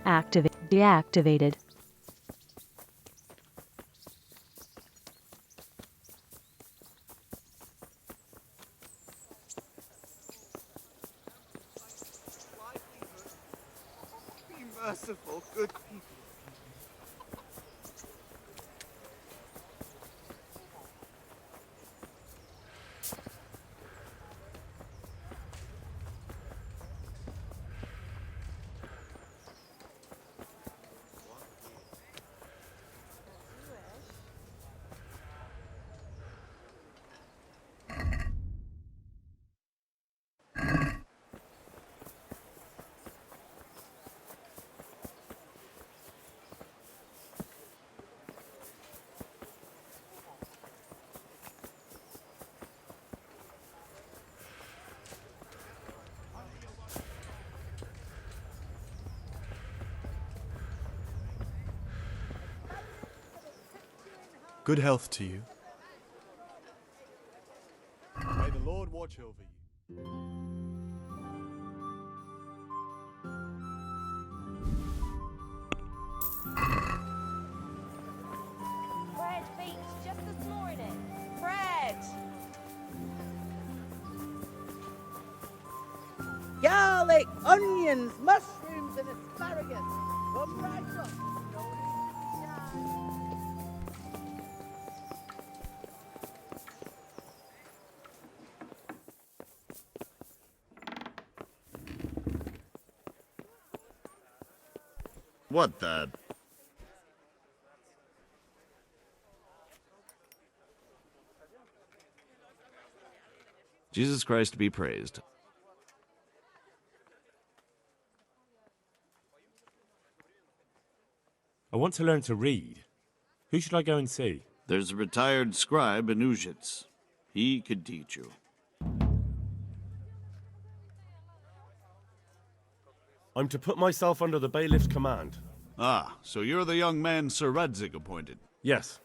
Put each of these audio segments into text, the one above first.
Deactivated. Be merciful, good people. Good health to you. May the Lord watch over you. Bread baked just this morning. Bread! Garlic, onions, mushrooms, and asparagus. Come right up. No need to shine. What the? Jesus Christ be praised. I want to learn to read. Who should I go and see? There's a retired scribe in Ujits. He could teach you. I'm to put myself under the bailiff's command. Ah, so you're the young man Sir Radzig appointed. Yes.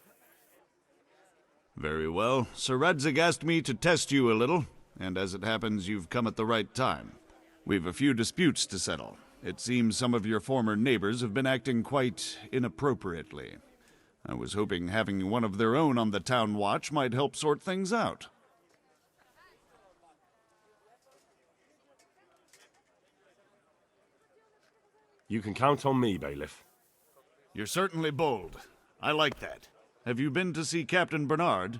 Very well. Sir Radzig asked me to test you a little, and as it happens, you've come at the right time. We've a few disputes to settle. It seems some of your former neighbors have been acting quite inappropriately. I was hoping having one of their own on the town watch might help sort things out. You can count on me, bailiff. You're certainly bold. I like that. Have you been to see Captain Bernard?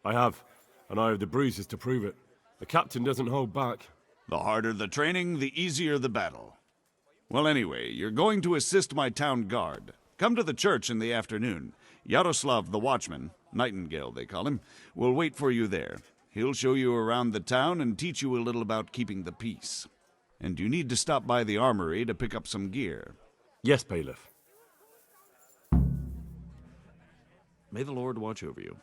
I have, and I have the bruises to prove it. The captain doesn't hold back. The harder the training, the easier the battle. Well, anyway, you're going to assist my town guard. Come to the church in the afternoon. Yaroslav the watchman, Nightingale they call him, will wait for you there. He'll show you around the town and teach you a little about keeping the peace. And you need to stop by the armory to pick up some gear. Yes, bailiff. May the Lord watch over you.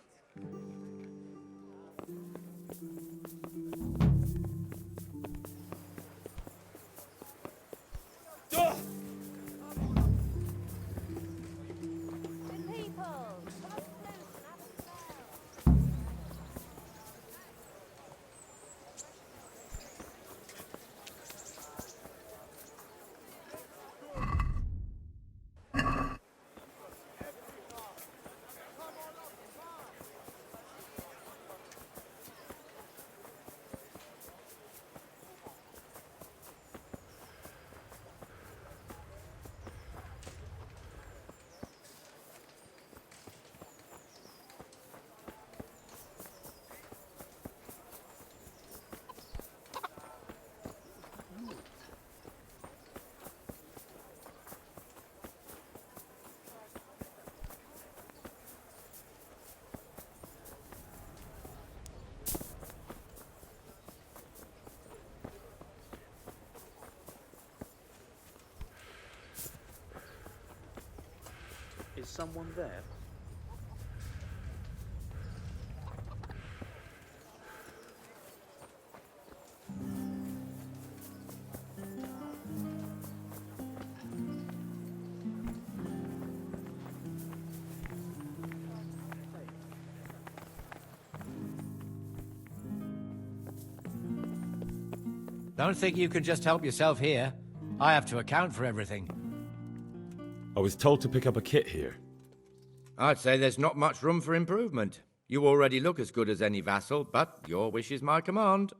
Is someone there? Don't think you can just help yourself here. I have to account for everything. I was told to pick up a kit here. I'd say there's not much room for improvement. You already look as good as any vassal, but your wish is my command.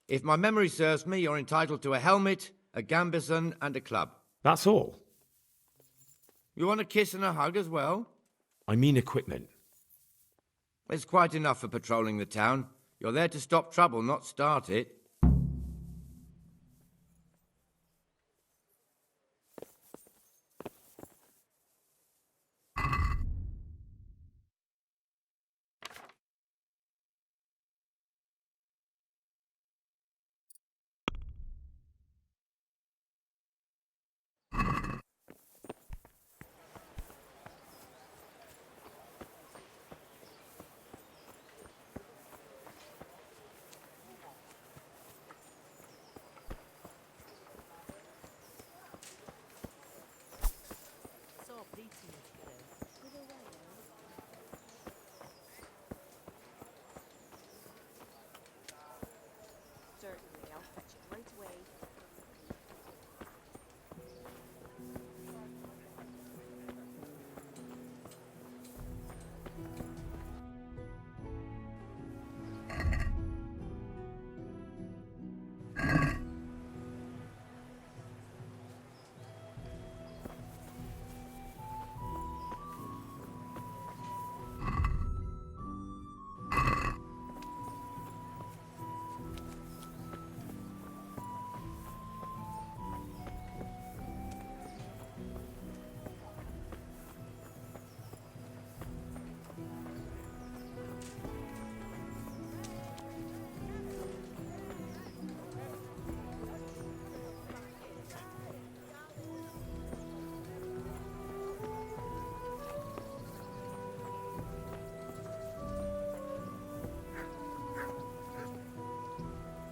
If my memory serves me, you're entitled to a helmet, a gambeson, and a club. That's all. You want a kiss and a hug as well? I mean equipment. It's quite enough for patrolling the town. You're there to stop trouble, not start it. Certainly, I'll fetch it right away.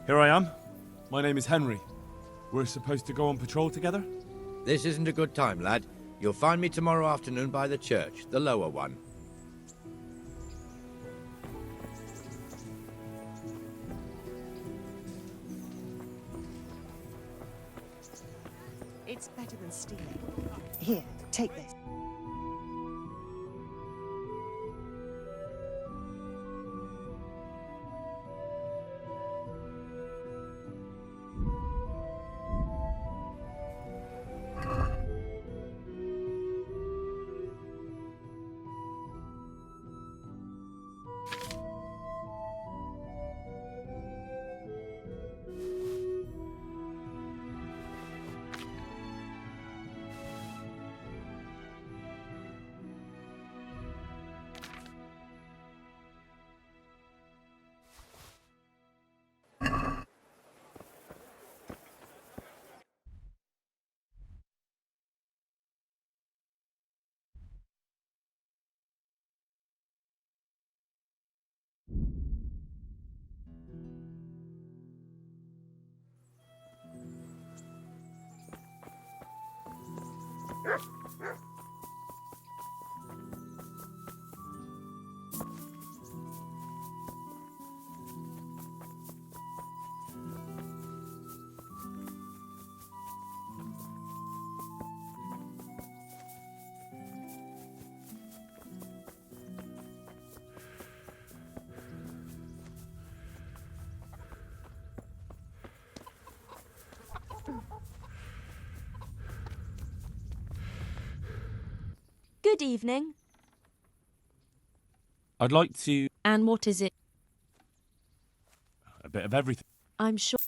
Here I am. My name is Henry. We're supposed to go on patrol together? This isn't a good time, lad. You'll find me tomorrow afternoon by the church, the lower one. It's better than stealing. Here, take this. Good evening. I'd like to... And what is it? a bit of everything. I'm sure...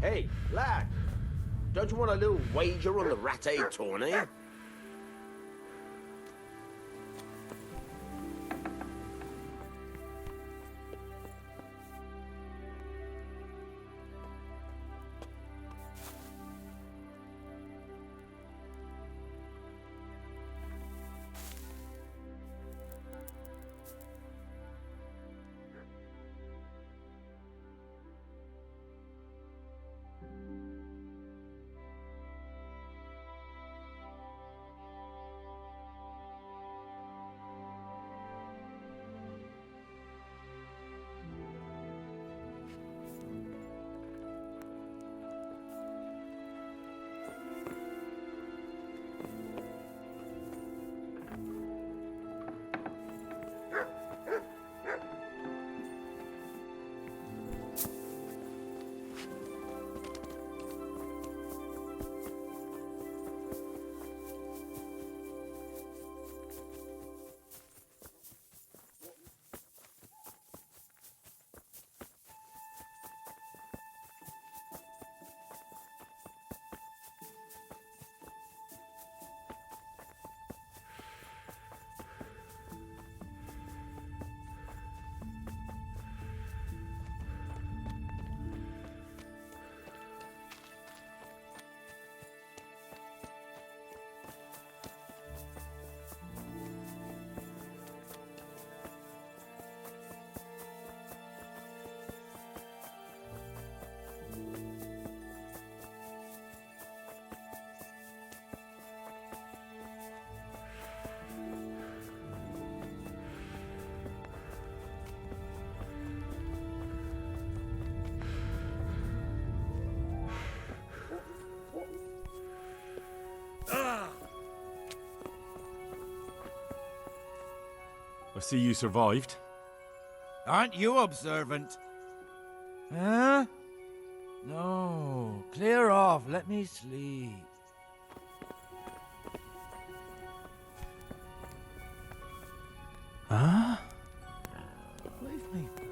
Hey, lad, don't you want a little wager on the rat tourney? see you survived. Aren't you observant? Huh? No. Clear off. Let me sleep. Huh? Leave me, please.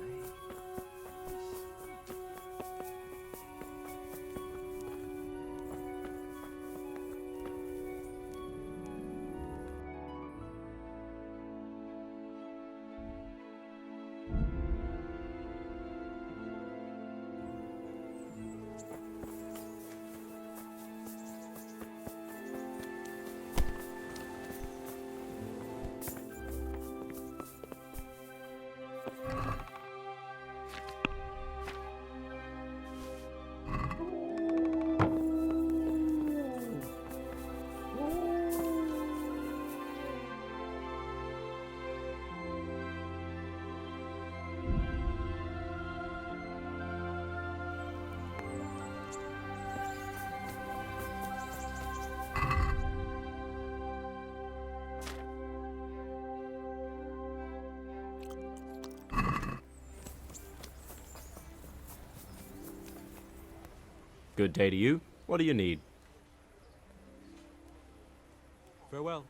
Good day to you. What do you need? Farewell.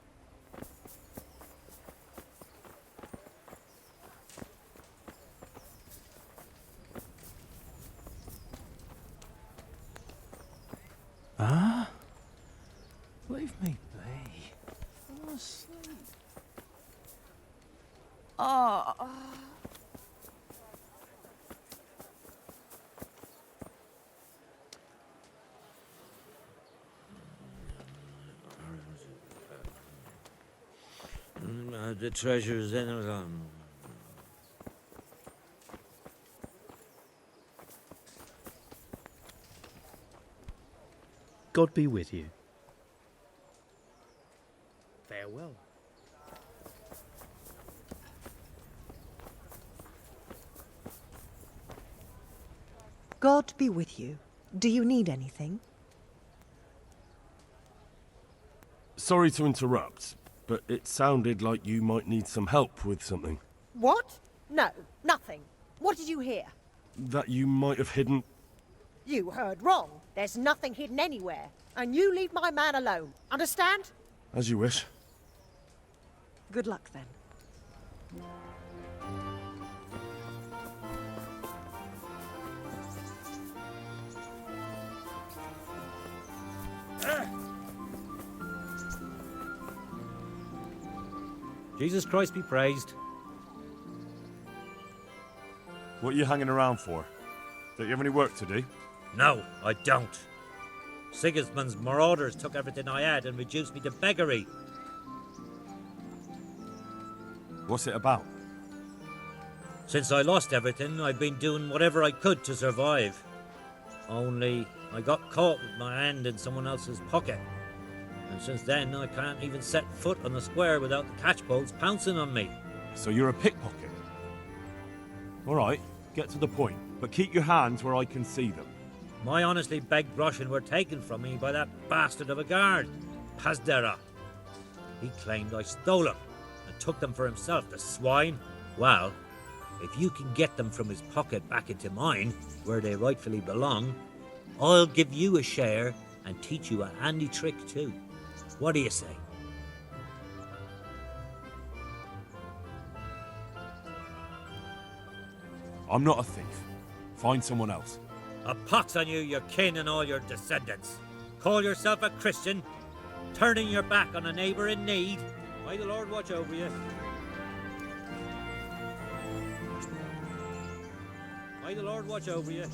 Huh? Leave me be. I'm asleep. Oh. The treasures in it. God be with you. Farewell. God be with you. Do you need anything? Sorry to interrupt, but it sounded like you might need some help with something. What? No, nothing. What did you hear? That you might have hidden... You heard wrong. There's nothing hidden anywhere. And you leave my man alone. Understand? As you wish. Good luck then. Jesus Christ be praised. What are you hanging around for? Don't you have any work to do? No, I don't. Sigismund's marauders took everything I had and reduced me to beggary. What's it about? Since I lost everything, I've been doing whatever I could to survive. Only I got caught with my hand in someone else's pocket. And since then, I can't even set foot on the square without the catchpoles pouncing on me. So you're a pickpocket? All right, get to the point, but keep your hands where I can see them. My honestly begged groschen were taken from me by that bastard of a guard, Pazdera. He claimed I stole them and took them for himself, the swine. Well, if you can get them from his pocket back into mine, where they rightfully belong, I'll give you a share and teach you a handy trick too. What do you say? I'm not a thief. Find someone else. A pox on you, your kin and all your descendants. Call yourself a Christian, turning your back on a neighbour in need. May the Lord watch over you. May the Lord watch over you.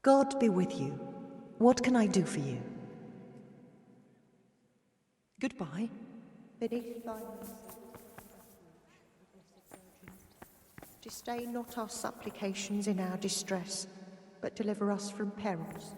God be with you. What can I do for you? Goodbye. Beneath thy mercy, disdain not our supplications in our distress, but deliver us from perils.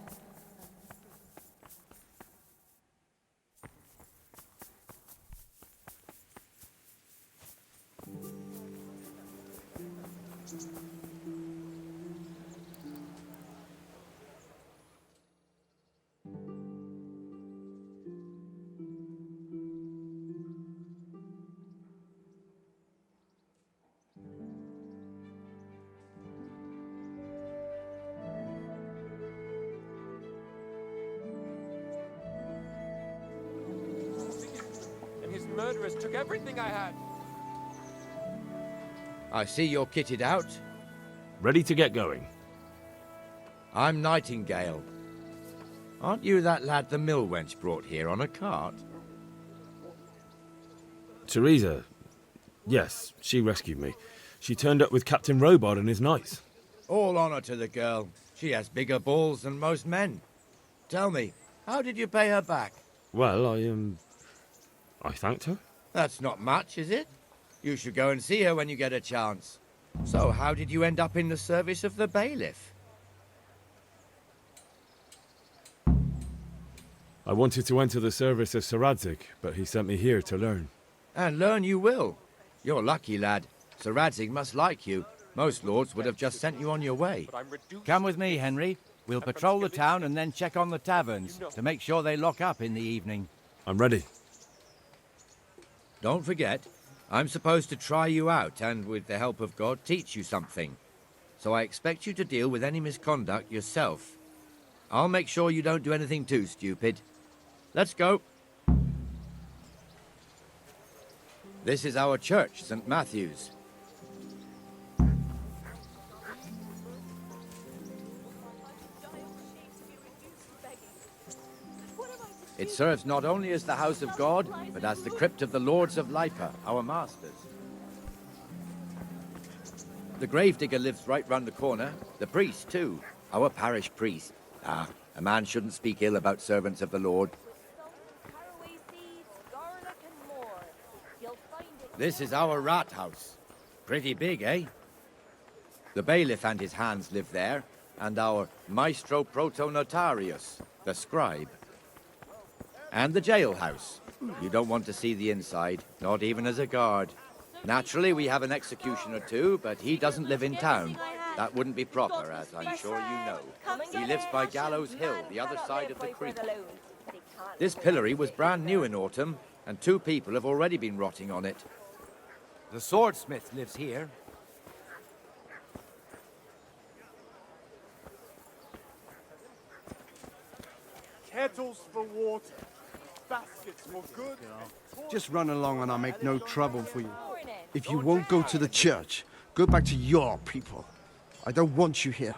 And his murderers took everything I had. I see you're kitted out. Ready to get going. I'm Nightingale. Aren't you that lad the mill wench brought here on a cart? Teresa. Yes, she rescued me. She turned up with Captain Robard and his knights. All honor to the girl. She has bigger balls than most men. Tell me, how did you pay her back? Well, I thanked her. That's not much, is it? You should go and see her when you get a chance. So, how did you end up in the service of the bailiff? I wanted to enter the service of Sir Radzig, but he sent me here to learn. And learn you will. You're lucky, lad. Sir Radzig must like you. Most lords would have just sent you on your way. Come with me, Henry. We'll patrol the town and then check on the taverns to make sure they lock up in the evening. I'm ready. Don't forget, I'm supposed to try you out and, with the help of God, teach you something. So I expect you to deal with any misconduct yourself. I'll make sure you don't do anything too stupid. Let's go. This is our church, St. Matthew's. It serves not only as the house of God, but as the crypt of the Lords of Lipa, our masters. The gravedigger lives right round the corner. The priest, too. Our parish priest. Ah, a man shouldn't speak ill about servants of the Lord. This is our rat house. Pretty big, eh? The bailiff and his hands live there, and our maestro protonotarius, the scribe. And the jailhouse. You don't want to see the inside, not even as a guard. Naturally, we have an executioner too, but he doesn't live in town. That wouldn't be proper, as I'm sure you know. He lives by Gallows Hill, the other side of the creek. This pillory was brand new in autumn, and 2 people have already been rotting on it. The swordsmith lives here. Kettles for water, baskets for good. Just run along and I'll make no trouble for you. If you won't go to the church, go back to your people. I don't want you here.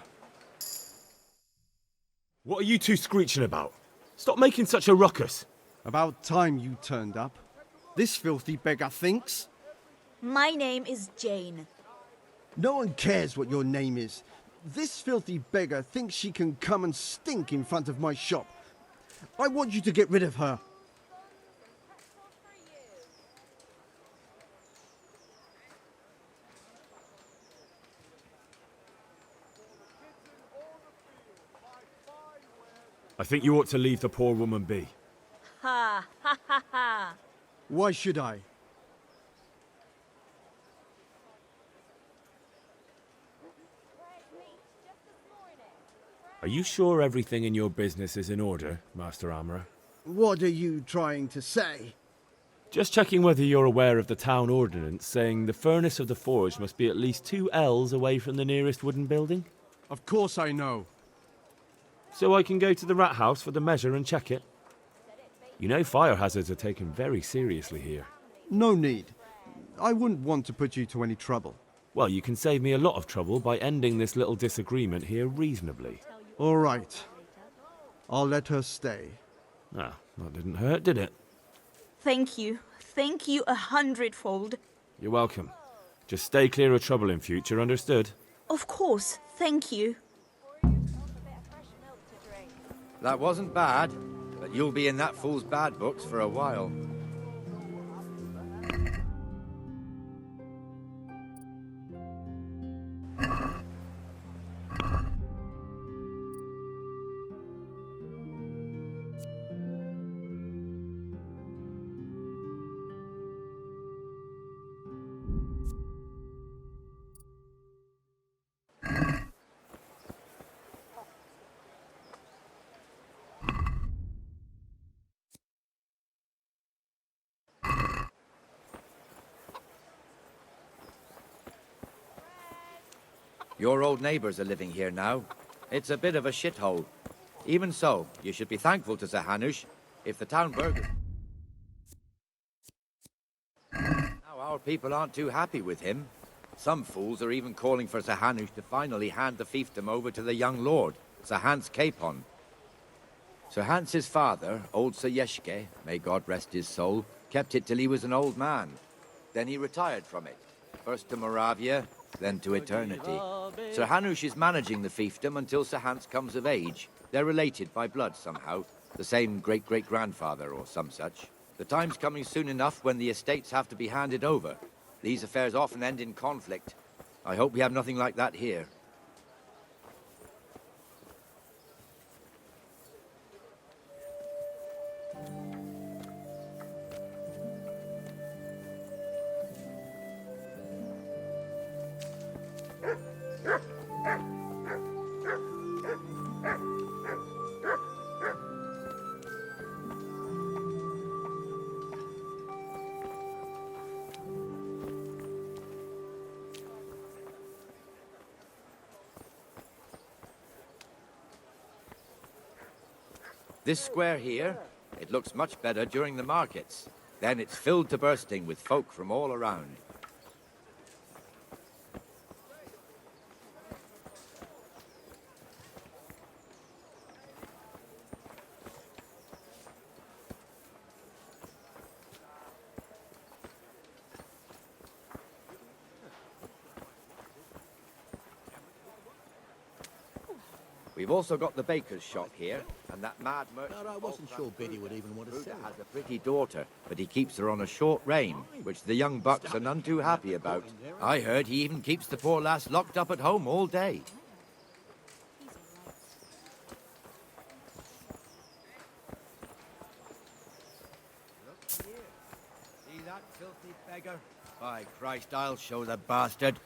What are you two screeching about? Stop making such a ruckus. About time you turned up. This filthy beggar thinks. My name is Jane. No one cares what your name is. This filthy beggar thinks she can come and stink in front of my shop. I want you to get rid of her. I think you ought to leave the poor woman be. Ha ha ha ha. Why should I? Are you sure everything in your business is in order, Master Armourer? What are you trying to say? Just checking whether you're aware of the town ordinance saying the furnace of the forge must be at least 2 ells away from the nearest wooden building. Of course I know. So I can go to the rat house for the measure and check it. You know fire hazards are taken very seriously here. No need. I wouldn't want to put you to any trouble. Well, you can save me a lot of trouble by ending this little disagreement here reasonably. All right. I'll let her stay. Ah, that didn't hurt, did it? Thank you. Thank you 100-fold. You're welcome. Just stay clear of trouble in future, understood? Of course. Thank you. That wasn't bad, but you'll be in that fool's bad books for a while. Your old neighbours are living here now. It's a bit of a shithole. Even so, you should be thankful to Sir Hanush if the town burgers... Now our people aren't too happy with him. Some fools are even calling for Sir Hanush to finally hand the fiefdom over to the young lord, Sir Hans Capon. Sir Hans's father, old Sir Yeshke, may God rest his soul, kept it till he was an old man. Then he retired from it, first to Moravia, then to eternity. Sir Hanush is managing the fiefdom until Sir Hans comes of age. They're related by blood somehow, the same great-great-grandfather or some such. The time's coming soon enough when the estates have to be handed over. These affairs often end in conflict. I hope we have nothing like that here. This square here, it looks much better during the markets. Then it's filled to bursting with folk from all around. We've also got the baker's shop here, and that mad merchant... I wasn't sure Biddy would even want to sell. ...has a pretty daughter, but he keeps her on a short rein, which the young bucks are none too happy about. I heard he even keeps the poor lass locked up at home all day. Look here. See that filthy beggar? By Christ, I'll show the bastard.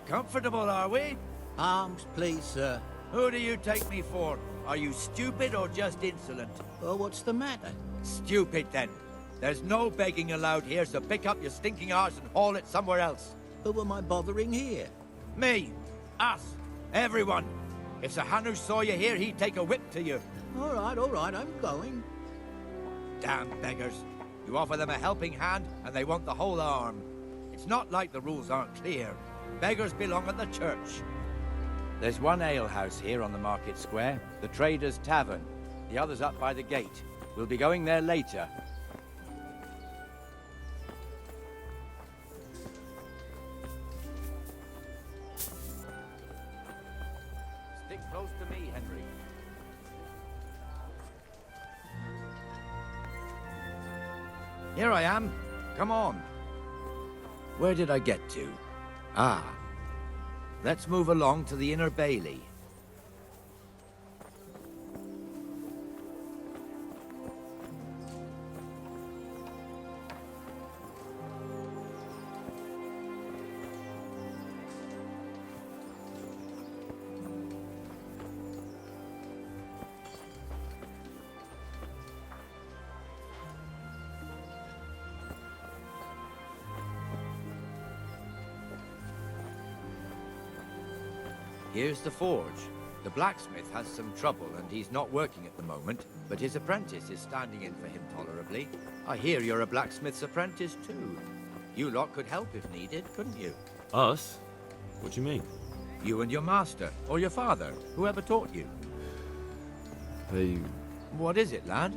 Comfortable, are we? Arms, please, sir. Who do you take me for? Are you stupid or just insolent? Well, what's the matter? Stupid, then. There's no begging allowed here, so pick up your stinking arse and haul it somewhere else. Who am I bothering here? Me. Us. Everyone. If Sir Hanush saw you here, he'd take a whip to you. All right, I'm going. Damn beggars. You offer them a helping hand, and they want the whole arm. It's not like the rules aren't clear. Beggars belong at the church. There's one alehouse here on the market square, the Trader's Tavern. The other's up by the gate. We'll be going there later. Stick close to me, Henry. Here I am. Come on. Where did I get to? Ah, let's move along to the Inner Bailey. Here's the forge. The blacksmith has some trouble and he's not working at the moment, but his apprentice is standing in for him tolerably. I hear you're a blacksmith's apprentice too. You lot could help if needed, couldn't you? Us? What do you mean? You and your master, or your father, whoever taught you. They... What is it, lad?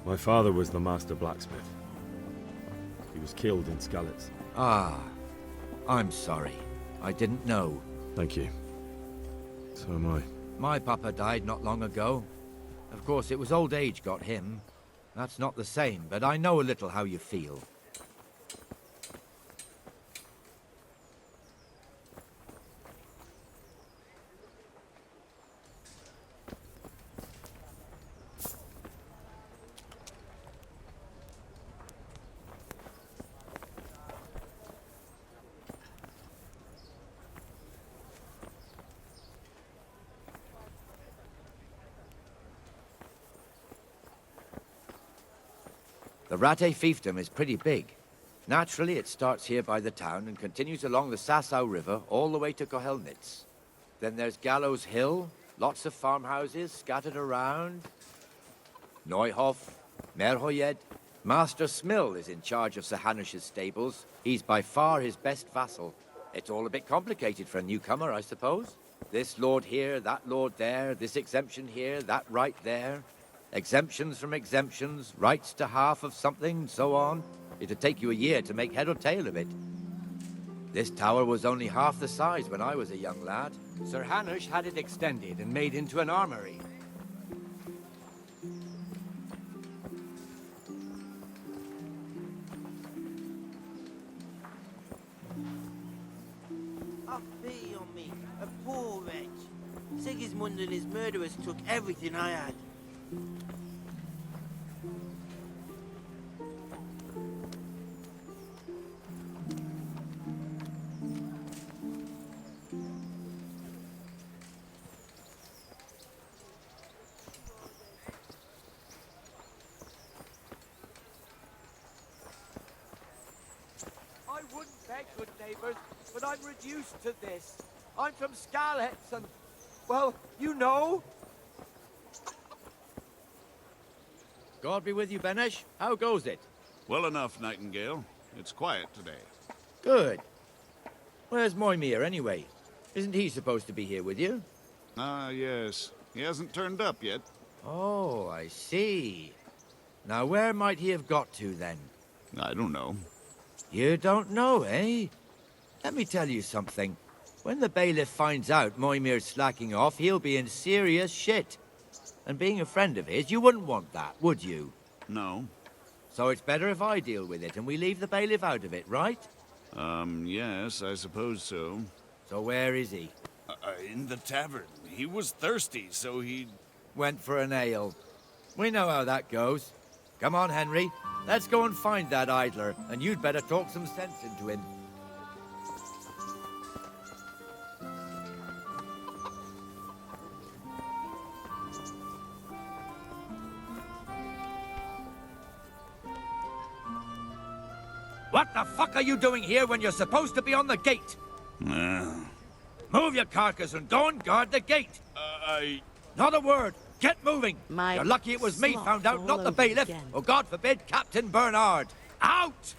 My father was the master blacksmith. He was killed in Skalitz. Ah, I'm sorry. I didn't know. Thank you. So am I. My papa died not long ago. Of course, it was old age got him. That's not the same, but I know a little how you feel. The Rattay fiefdom is pretty big. Naturally, it starts here by the town and continues along the Sasau River all the way to Kohelnitz. Then there's Gallows Hill, lots of farmhouses scattered around. Neuhof, Merhoyed. Master Smill is in charge of Sir Hanish's stables. He's by far his best vassal. It's all a bit complicated for a newcomer, I suppose. This lord here, that lord there, this exemption here, that right there. Exemptions from exemptions, rights to half of something, so on. It'd take you a year to make head or tail of it. This tower was only half the size when I was a young lad. Sir Hanish had it extended and made into an armory. Oh, pity on me, a poor wretch. Sigismund and his murderers took everything I had. I wouldn't beg, good neighbours, but I'm reduced to this. I'm from Skalitz and, well, you know. God be with you, Benesh. How goes it? Well enough, Nightingale. It's quiet today. Good. Where's Moimir, anyway? Isn't he supposed to be here with you? Ah, yes. He hasn't turned up yet. Oh, I see. Now, where might he have got to, then? I don't know. You don't know, eh? Let me tell you something. When the bailiff finds out Moimir's slacking off, he'll be in serious shit. And being a friend of his, you wouldn't want that, would you? No. So it's better if I deal with it and we leave the bailiff out of it, right? Yes, I suppose so. So where is he? In the tavern. He was thirsty, so he... Went for an ale. We know how that goes. Come on, Henry. Let's go and find that idler, and you'd better talk some sense into him. What the fuck are you doing here when you're supposed to be on the gate? Move your carcass and go and guard the gate. Not a word. Get moving. You're lucky it was me found out, not the bailiff. Again. Or, God forbid, Captain Bernard. Out!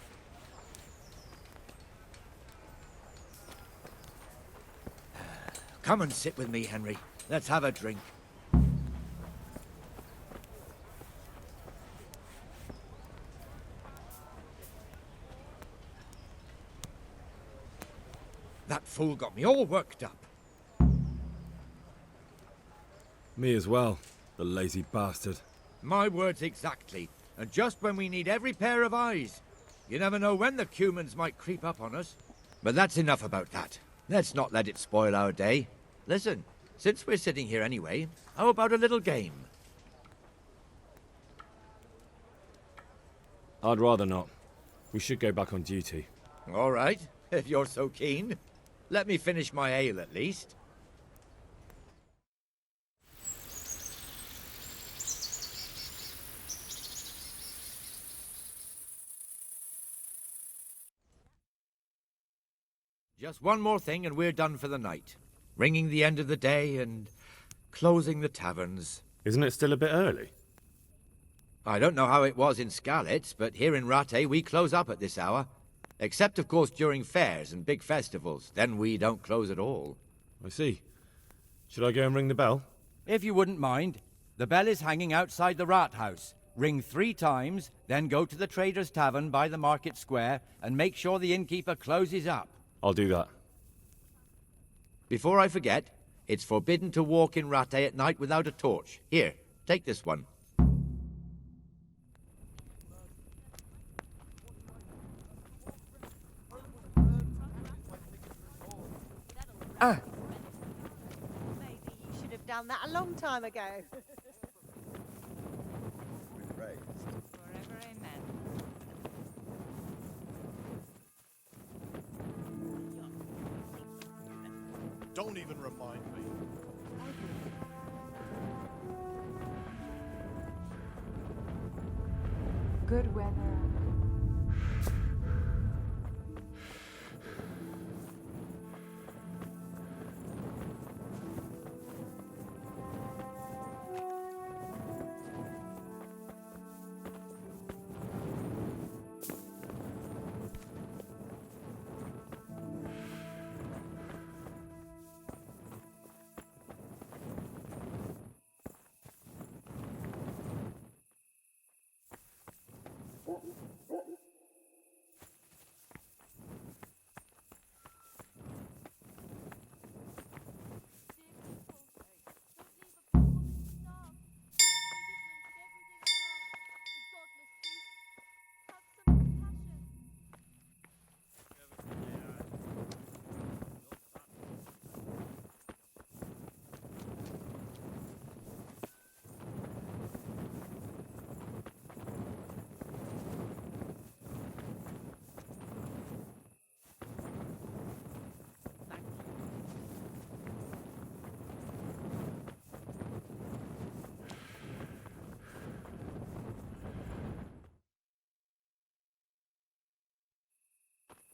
Come and sit with me, Henry. Let's have a drink. That fool got me all worked up. Me as well, the lazy bastard. My words exactly. And just when we need every pair of eyes. You never know when the Cumans might creep up on us. But that's enough about that. Let's not let it spoil our day. Listen, since we're sitting here anyway, how about a little game? I'd rather not. We should go back on duty. All right, if you're so keen. Let me finish my ale at least. Just one more thing and we're done for the night. Ringing the end of the day and closing the taverns. Isn't it still a bit early? I don't know how it was in Skalitz, but here in Rattay we close up at this hour. Except, of course, during fairs and big festivals. Then we don't close at all. I see. Should I go and ring the bell? If you wouldn't mind. The bell is hanging outside the rat house. Ring 3 times, then go to the Trader's Tavern by the Market Square and make sure the innkeeper closes up. I'll do that. Before I forget, it's forbidden to walk in Rattay at night without a torch. Here, take this one. Maybe you should have done that a long time ago. Forever amen. Don't even remind me. Good weather.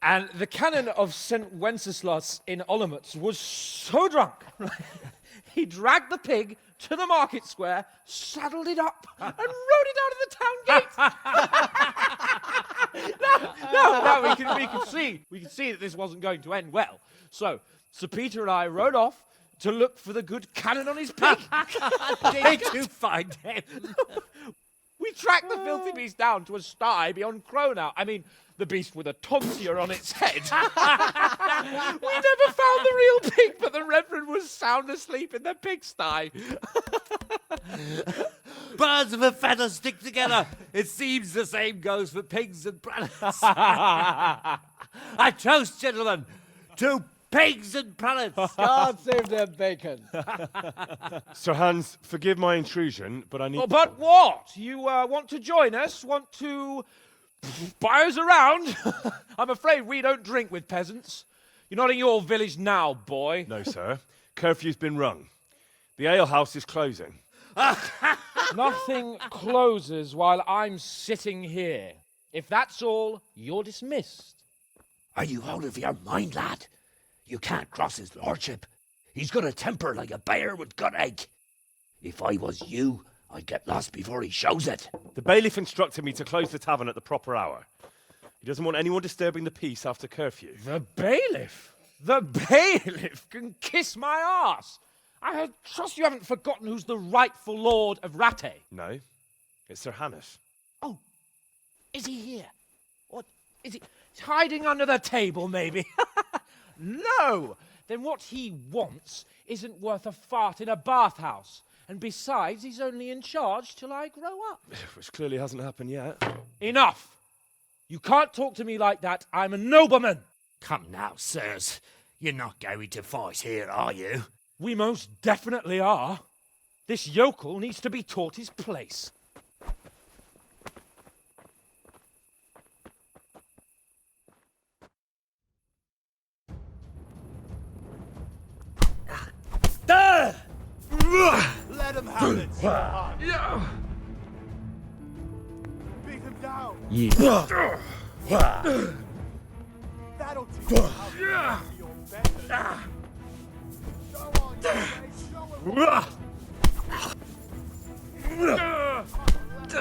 And the canon of St. Wenceslas in Olomouc was so drunk, he dragged the pig to the market square, saddled it up, and rode it out of the town gate. No, we can see that this wasn't going to end well. So, Sir Peter and I rode off to look for the good canon on his pig. Did you find him? We tracked the filthy beast down to a sty beyond Cronau. I mean, the beast with a tonsure on its head. We never found the real pig, but the Reverend was sound asleep in the pigsty. Birds of a feather stick together. It seems the same goes for pigs and prelates. I toast, gentlemen, to pigs and prelates. God save their bacon. Sir Hans, forgive my intrusion, but I need... Oh, but what? You want to join us? Want to buy us around? I'm afraid we don't drink with peasants. You're not in your village now, boy. No, sir. Curfew's been rung. The alehouse is closing. Nothing closes while I'm sitting here. If that's all, you're dismissed. Are you out of your mind, lad? You can't cross his lordship. He's got a temper like a bear with gut ache. If I was you, I'd get lost before he shows it. The bailiff instructed me to close the tavern at the proper hour. He doesn't want anyone disturbing the peace after curfew. The bailiff? The bailiff can kiss my arse. I trust you haven't forgotten who's the rightful lord of Rattay. No, it's Sir Hannes. Oh, is he here? What, is he hiding under the table, maybe? No! Then what he wants isn't worth a fart in a bathhouse. And besides, he's only in charge till I grow up. Which clearly hasn't happened yet. Enough! You can't talk to me like that. I'm a nobleman. Come now, sirs. You're not going to fight here, are you? We most definitely are. This yokel needs to be taught his place. Let him have it. Yeah. Beat him down. Yeah. That'll teach you how to be your best. Go on, you guys, show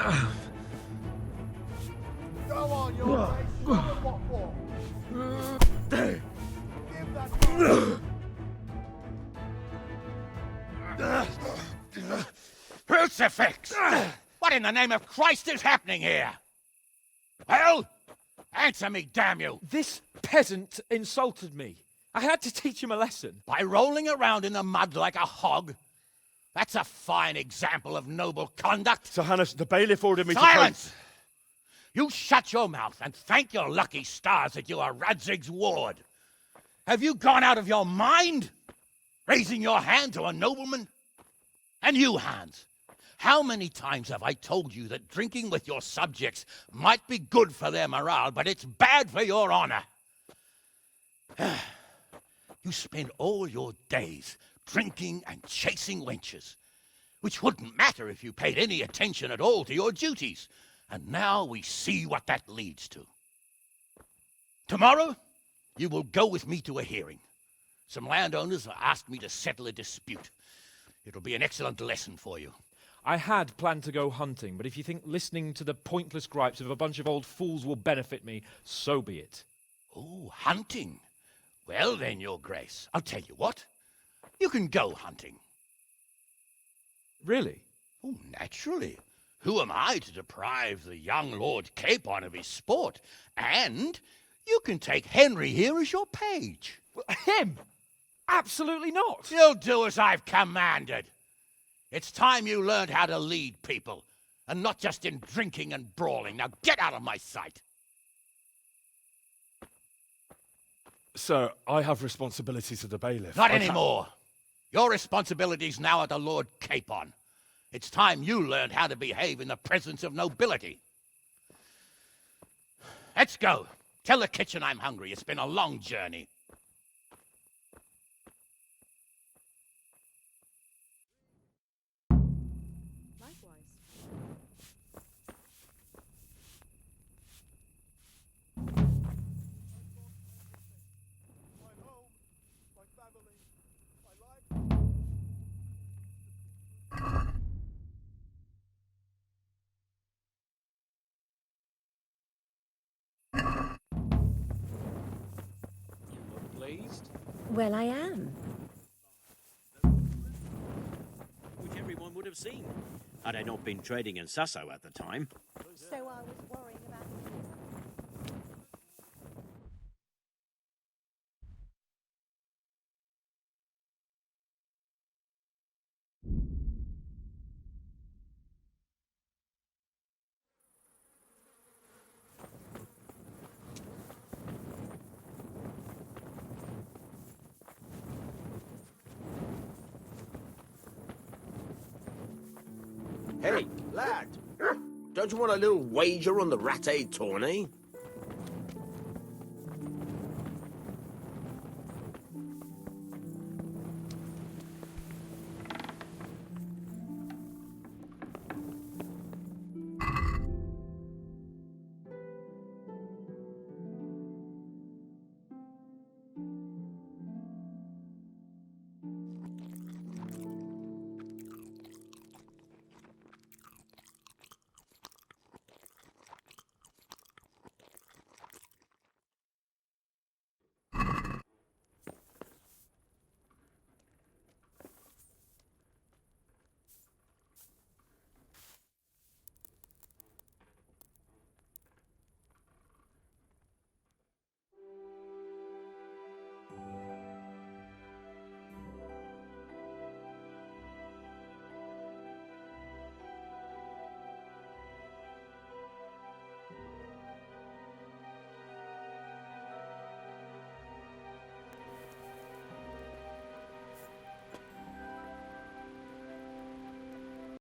him. Go on, your way. Show him what for. Give that Crucifix! What in the name of Christ is happening here? Well, answer me, damn you! This peasant insulted me. I had to teach him a lesson. By rolling around in the mud like a hog? That's a fine example of noble conduct. Sir Hannes, the bailiff ordered me Silence! You shut your mouth and thank your lucky stars that you are Radzig's ward. Have you gone out of your mind? Raising your hand to a nobleman? And you, Hans, how many times have I told you that drinking with your subjects might be good for their morale, but it's bad for your honor? You spend all your days drinking and chasing wenches, which wouldn't matter if you paid any attention at all to your duties. And now we see what that leads to. Tomorrow, you will go with me to a hearing. Some landowners have asked me to settle a dispute. It'll be an excellent lesson for you. I had planned to go hunting, but if you think listening to the pointless gripes of a bunch of old fools will benefit me, so be it. Oh, hunting. Well then, Your Grace, I'll tell you what. You can go hunting. Really? Oh, naturally. Who am I to deprive the young Lord Capon of his sport? And you can take Henry here as your page. Him? Absolutely not. You'll do as I've commanded. It's time you learned how to lead people, and not just in drinking and brawling. Now get out of my sight. Sir, I have responsibilities of the bailiff. Not anymore. Your responsibilities now are the Lord Capon. It's time you learned how to behave in the presence of nobility. Let's go. Tell the kitchen I'm hungry. It's been a long journey. Well, I am. Which everyone would have seen, had I not been trading in Sasso at the time. So I was worrying about Hey, lad, don't you want a little wager on the Rattay tourney?